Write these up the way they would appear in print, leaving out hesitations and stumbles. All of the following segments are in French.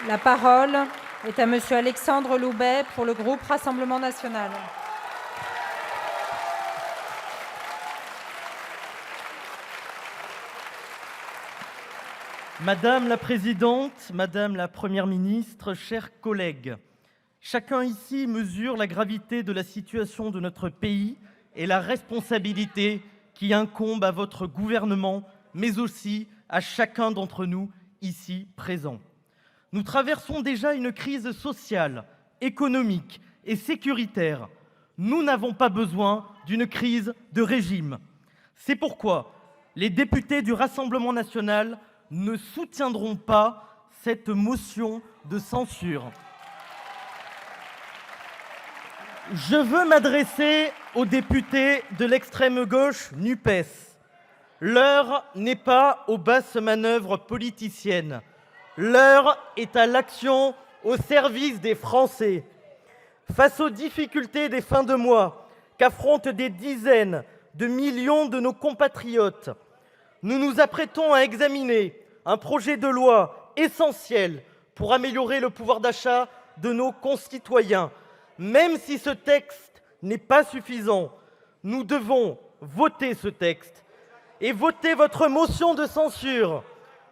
La parole est à Monsieur Alexandre Loubet pour le groupe Rassemblement national. Madame la Présidente, Madame la Première ministre, chers collègues, chacun ici mesure la gravité de la situation de notre pays et la responsabilité qui incombe à votre gouvernement, mais aussi à chacun d'entre nous ici présents. Nous traversons déjà une crise sociale, économique et sécuritaire. Nous n'avons pas besoin d'une crise de régime. C'est pourquoi les députés du Rassemblement national ne soutiendront pas cette motion de censure. Je veux m'adresser aux députés de l'extrême gauche NUPES. L'heure n'est pas aux basses manœuvres politiciennes. L'heure est à l'action au service des Français. Face aux difficultés des fins de mois qu'affrontent des dizaines de millions de nos compatriotes, nous nous apprêtons à examiner un projet de loi essentiel pour améliorer le pouvoir d'achat de nos concitoyens. Même si ce texte n'est pas suffisant, nous devons voter ce texte. Et voter votre motion de censure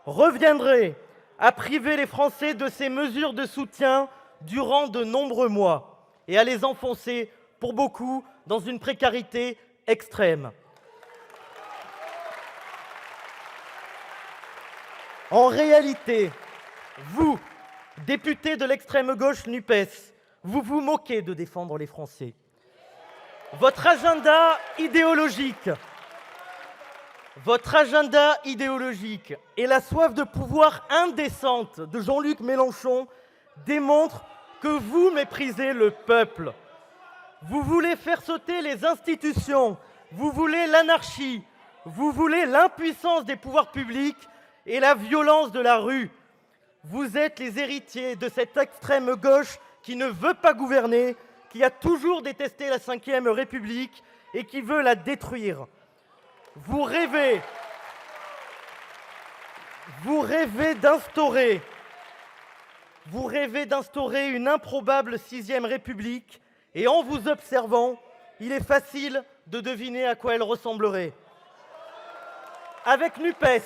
reviendrait à priver les Français de ces mesures de soutien durant de nombreux mois et à les enfoncer, pour beaucoup, dans une précarité extrême. En réalité, vous, députés de l'extrême gauche NUPES, vous vous moquez de défendre les Français. Votre agenda idéologique et la soif de pouvoir indécente de Jean-Luc Mélenchon démontrent que vous méprisez le peuple. Vous voulez faire sauter les institutions, vous voulez l'anarchie, vous voulez l'impuissance des pouvoirs publics et la violence de la rue. Vous êtes les héritiers de cette extrême gauche qui ne veut pas gouverner, qui a toujours détesté la Ve République et qui veut la détruire. Vous rêvez d'instaurer une improbable Sixième République et en vous observant, il est facile de deviner à quoi elle ressemblerait. Avec NUPES,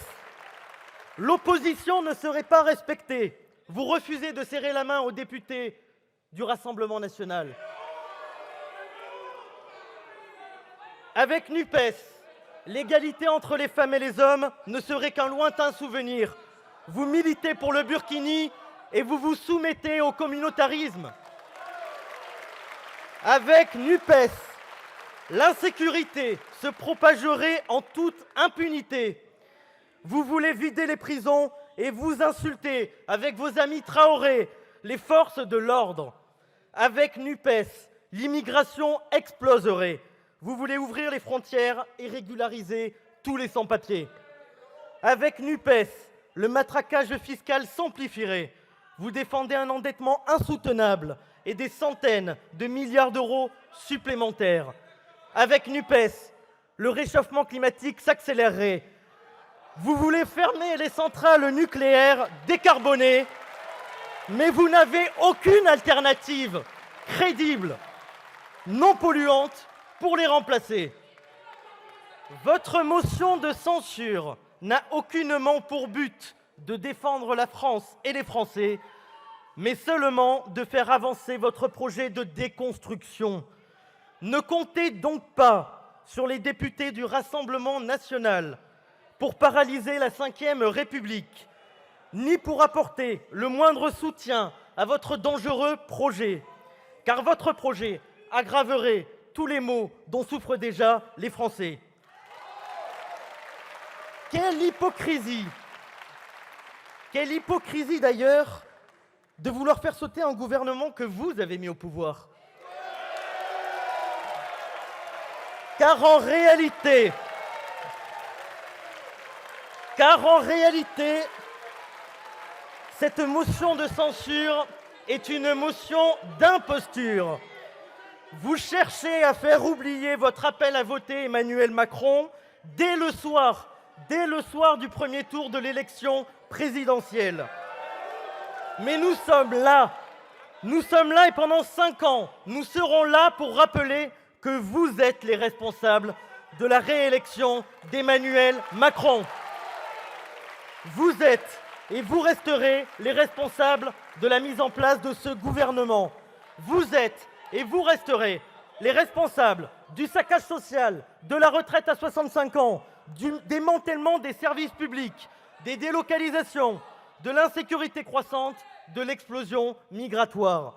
l'opposition ne serait pas respectée. Vous refusez de serrer la main aux députés du Rassemblement national. Avec NUPES, l'égalité entre les femmes et les hommes ne serait qu'un lointain souvenir. Vous militez pour le burkini et vous vous soumettez au communautarisme. Avec NUPES, l'insécurité se propagerait en toute impunité. Vous voulez vider les prisons et vous insulter avec vos amis Traoré, les forces de l'ordre. Avec NUPES, l'immigration exploserait. Vous voulez ouvrir les frontières et régulariser tous les sans-papiers. Avec NUPES, le matraquage fiscal s'amplifierait. Vous défendez un endettement insoutenable et des centaines de milliards d'euros supplémentaires. Avec NUPES, le réchauffement climatique s'accélérerait. Vous voulez fermer les centrales nucléaires décarbonées, mais vous n'avez aucune alternative crédible, non polluante, pour les remplacer. Votre motion de censure n'a aucunement pour but de défendre la France et les Français, mais seulement de faire avancer votre projet de déconstruction. Ne comptez donc pas sur les députés du Rassemblement national pour paralyser la Ve République, ni pour apporter le moindre soutien à votre dangereux projet, car votre projet aggraverait tous les maux dont souffrent déjà les Français. Quelle hypocrisie d'ailleurs de vouloir faire sauter un gouvernement que vous avez mis au pouvoir. Car en réalité, cette motion de censure est une motion d'imposture. Vous cherchez à faire oublier votre appel à voter Emmanuel Macron dès le soir du premier tour de l'élection présidentielle. Mais nous sommes là et pendant 5 ans, nous serons là pour rappeler que vous êtes les responsables de la réélection d'Emmanuel Macron. Vous êtes et vous resterez les responsables de la mise en place de ce gouvernement. Vous êtes et vous resterez les responsables du saccage social, de la retraite à 65 ans, du démantèlement des services publics, des délocalisations, de l'insécurité croissante, de l'explosion migratoire.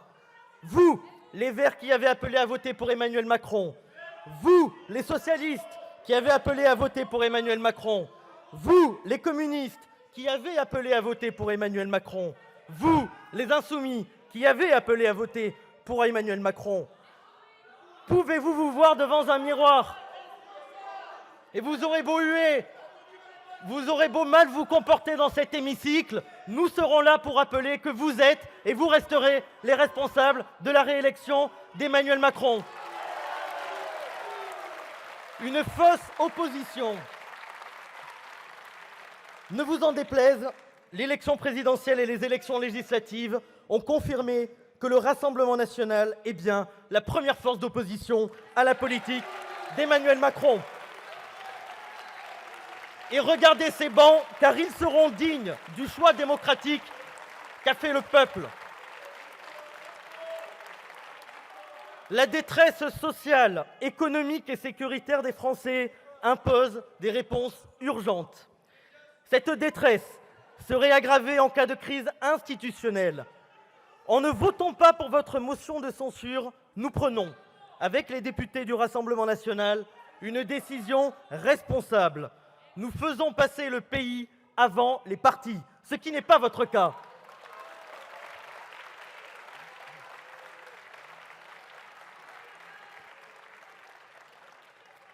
Vous, les Verts qui avez appelé à voter pour Emmanuel Macron, vous, les socialistes qui avez appelé à voter pour Emmanuel Macron, vous, les communistes qui avez appelé à voter pour Emmanuel Macron, vous, les insoumis qui avez appelé à voter pour Emmanuel Macron, pouvez-vous vous voir devant un miroir? Et vous aurez beau huer, vous aurez beau mal vous comporter dans cet hémicycle, nous serons là pour rappeler que vous êtes et vous resterez les responsables de la réélection d'Emmanuel Macron. Une fausse opposition. Ne vous en déplaise, l'élection présidentielle et les élections législatives ont confirmé que le Rassemblement national est bien la première force d'opposition à la politique d'Emmanuel Macron. Et regardez ces bancs, car ils seront dignes du choix démocratique qu'a fait le peuple. La détresse sociale, économique et sécuritaire des Français impose des réponses urgentes. Cette détresse serait aggravée en cas de crise institutionnelle. En ne votant pas pour votre motion de censure, nous prenons, avec les députés du Rassemblement national, une décision responsable. Nous faisons passer le pays avant les partis, ce qui n'est pas votre cas.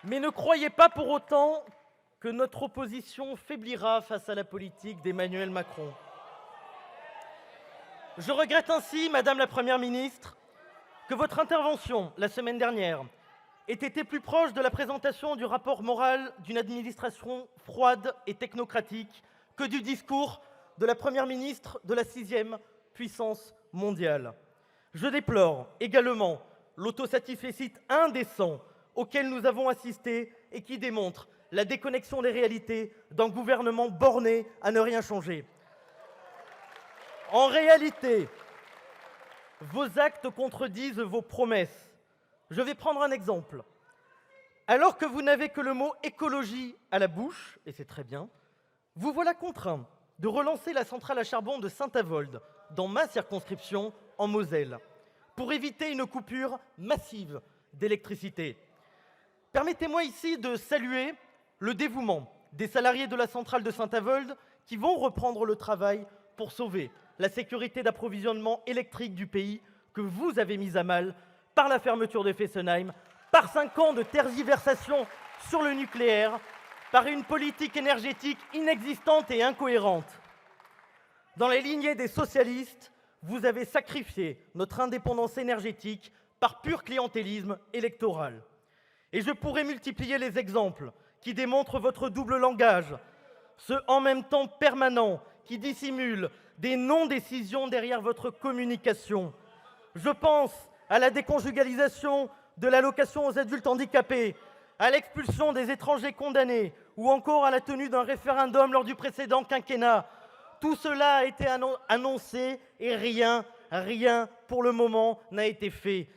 Mais ne croyez pas pour autant que notre opposition faiblira face à la politique d'Emmanuel Macron. Je regrette ainsi, Madame la Première ministre, que votre intervention la semaine dernière ait été plus proche de la présentation du rapport moral d'une administration froide et technocratique que du discours de la Première ministre de la 6e puissance mondiale. Je déplore également l'autosatisfecit indécent auquel nous avons assisté et qui démontre la déconnexion des réalités d'un gouvernement borné à ne rien changer. En réalité, vos actes contredisent vos promesses. Je vais prendre un exemple. Alors que vous n'avez que le mot écologie à la bouche, et c'est très bien, vous voilà contraint de relancer la centrale à charbon de Saint-Avold, dans ma circonscription en Moselle, pour éviter une coupure massive d'électricité. Permettez-moi ici de saluer le dévouement des salariés de la centrale de Saint-Avold qui vont reprendre le travail pour sauver la sécurité d'approvisionnement électrique du pays que vous avez mise à mal par la fermeture de Fessenheim, par 5 ans de tergiversation sur le nucléaire, par une politique énergétique inexistante et incohérente. Dans les lignées des socialistes, vous avez sacrifié notre indépendance énergétique par pur clientélisme électoral. Et je pourrais multiplier les exemples qui démontrent votre double langage, ce « en même temps » permanent qui dissimule des non-décisions derrière votre communication. Je pense à la déconjugalisation de l'allocation aux adultes handicapés, à l'expulsion des étrangers condamnés ou encore à la tenue d'un référendum lors du précédent quinquennat. Tout cela a été annoncé et rien pour le moment n'a été fait.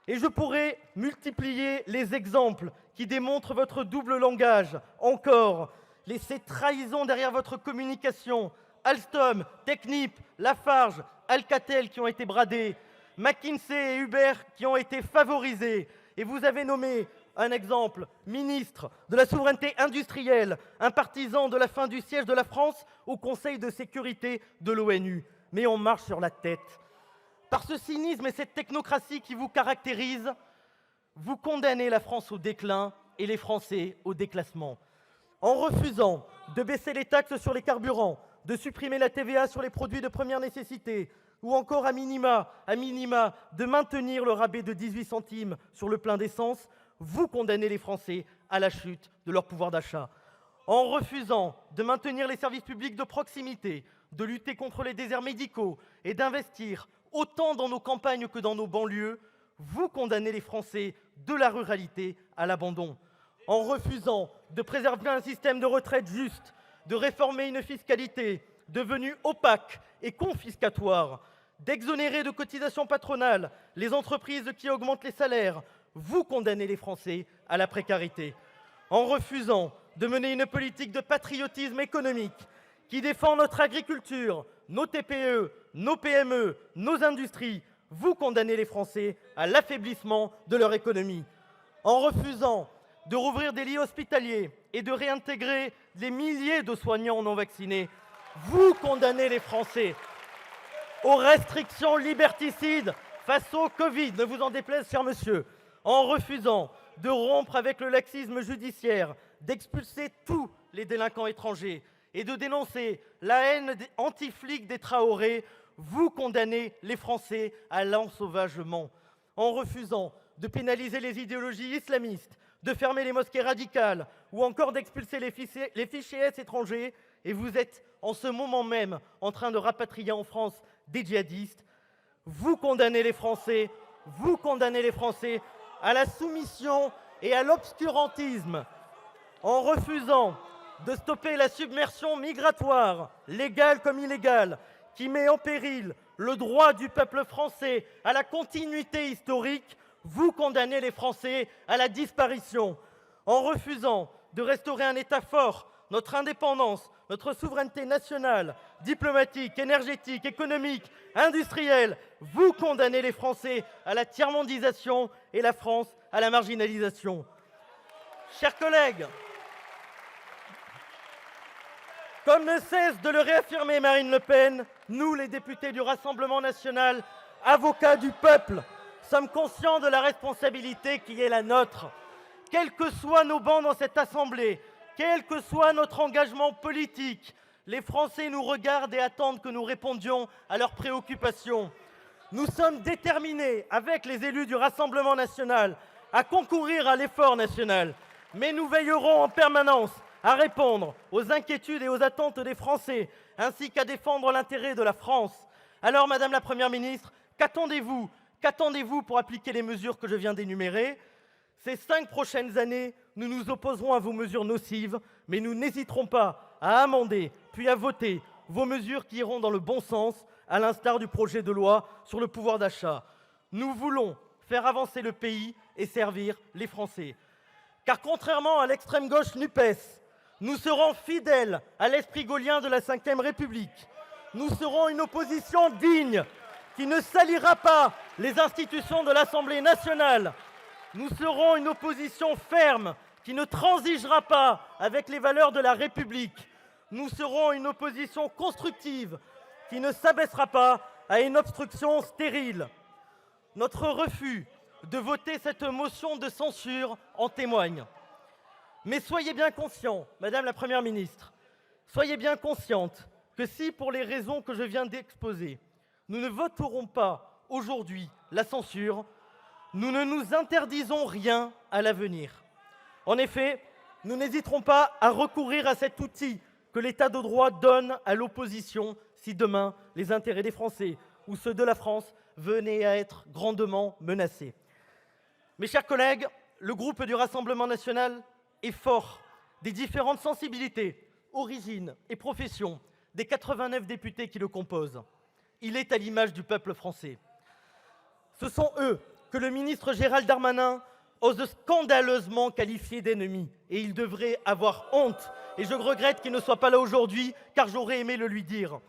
Et je pourrais multiplier les exemples qui démontrent votre double langage. Encore, ces trahisons derrière votre communication. Alstom, Technip, Lafarge, Alcatel qui ont été bradés, McKinsey et Uber qui ont été favorisés. Et vous avez nommé un exemple, ministre de la souveraineté industrielle, un partisan de la fin du siège de la France au Conseil de sécurité de l'ONU. Mais on marche sur la tête. Par ce cynisme et cette technocratie qui vous caractérise, vous condamnez la France au déclin et les Français au déclassement. En refusant de baisser les taxes sur les carburants, de supprimer la TVA sur les produits de première nécessité, ou encore à minima, de maintenir le rabais de 18 centimes sur le plein d'essence, vous condamnez les Français à la chute de leur pouvoir d'achat. En refusant de maintenir les services publics de proximité, de lutter contre les déserts médicaux et d'investir autant dans nos campagnes que dans nos banlieues, vous condamnez les Français de la ruralité à l'abandon. En refusant de préserver un système de retraite juste, de réformer une fiscalité devenue opaque et confiscatoire, d'exonérer de cotisations patronales les entreprises qui augmentent les salaires, vous condamnez les Français à la précarité. En refusant de mener une politique de patriotisme économique qui défend notre agriculture, nos TPE, nos PME, nos industries, vous condamnez les Français à l'affaiblissement de leur économie. En refusant de rouvrir des lits hospitaliers et de réintégrer des milliers de soignants non vaccinés, vous condamnez les Français aux restrictions liberticides face au Covid, ne vous en déplaise, cher monsieur. En refusant de rompre avec le laxisme judiciaire, d'expulser tous les délinquants étrangers et de dénoncer la haine anti-flics des Traoré, vous condamnez les Français à l'ensauvagement. En refusant de pénaliser les idéologies islamistes, de fermer les mosquées radicales ou encore d'expulser les fichiers S étrangers, et vous êtes en ce moment même en train de rapatrier en France des djihadistes, vous condamnez les Français à la soumission et à l'obscurantisme. En refusant de stopper la submersion migratoire, légale comme illégale, qui met en péril le droit du peuple français à la continuité historique, vous condamnez les Français à la disparition. En refusant de restaurer un État fort, notre indépendance, notre souveraineté nationale, diplomatique, énergétique, économique, industrielle, vous condamnez les Français à la tiers-mondisation et la France à la marginalisation. Chers collègues, comme ne cesse de le réaffirmer Marine Le Pen, nous, les députés du Rassemblement national, avocats du peuple, sommes conscients de la responsabilité qui est la nôtre. Quels que soient nos bancs dans cette Assemblée, quel que soit notre engagement politique, les Français nous regardent et attendent que nous répondions à leurs préoccupations. Nous sommes déterminés, avec les élus du Rassemblement national, à concourir à l'effort national. Mais nous veillerons en permanence à répondre aux inquiétudes et aux attentes des Français, ainsi qu'à défendre l'intérêt de la France. Alors, Madame la Première ministre, qu'attendez-vous pour appliquer les mesures que je viens d'énumérer ? Ces 5 prochaines années, nous nous opposerons à vos mesures nocives, mais nous n'hésiterons pas à amender, puis à voter vos mesures qui iront dans le bon sens, à l'instar du projet de loi sur le pouvoir d'achat. Nous voulons faire avancer le pays et servir les Français. Car contrairement à l'extrême gauche NUPES, nous serons fidèles à l'esprit gaullien de la Ve République. Nous serons une opposition digne qui ne salira pas les institutions de l'Assemblée nationale. Nous serons une opposition ferme qui ne transigera pas avec les valeurs de la République. Nous serons une opposition constructive qui ne s'abaissera pas à une obstruction stérile. Notre refus de voter cette motion de censure en témoigne. Mais soyez bien conscients, Madame la Première ministre, soyez bien consciente que si, pour les raisons que je viens d'exposer, nous ne voterons pas aujourd'hui la censure, nous ne nous interdisons rien à l'avenir. En effet, nous n'hésiterons pas à recourir à cet outil que l'État de droit donne à l'opposition si demain les intérêts des Français ou ceux de la France venaient à être grandement menacés. Mes chers collègues, le groupe du Rassemblement national est fort des différentes sensibilités, origines et professions des 89 députés qui le composent. Il est à l'image du peuple français. Ce sont eux que le ministre Gérald Darmanin ose scandaleusement qualifier d'ennemis. Et il devrait avoir honte. Et je regrette qu'il ne soit pas là aujourd'hui, car j'aurais aimé le lui dire.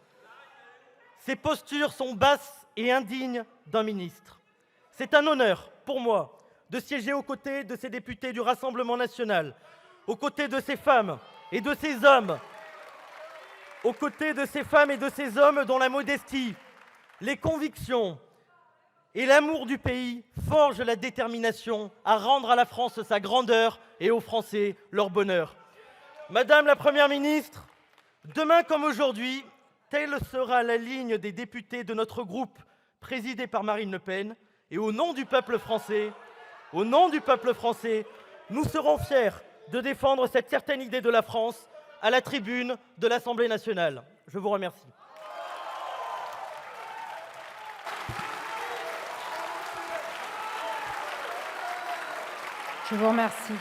Ces postures sont basses et indignes d'un ministre. C'est un honneur pour moi de siéger aux côtés de ces députés du Rassemblement national, aux côtés de ces femmes et de ces hommes, aux côtés de ces femmes et de ces hommes dont la modestie, les convictions et l'amour du pays forgent la détermination à rendre à la France sa grandeur et aux Français leur bonheur. Madame la Première ministre, demain comme aujourd'hui, telle sera la ligne des députés de notre groupe présidé par Marine Le Pen. Et au nom du peuple français, nous serons fiers de défendre cette certaine idée de la France à la tribune de l'Assemblée nationale. Je vous remercie. Je vous remercie.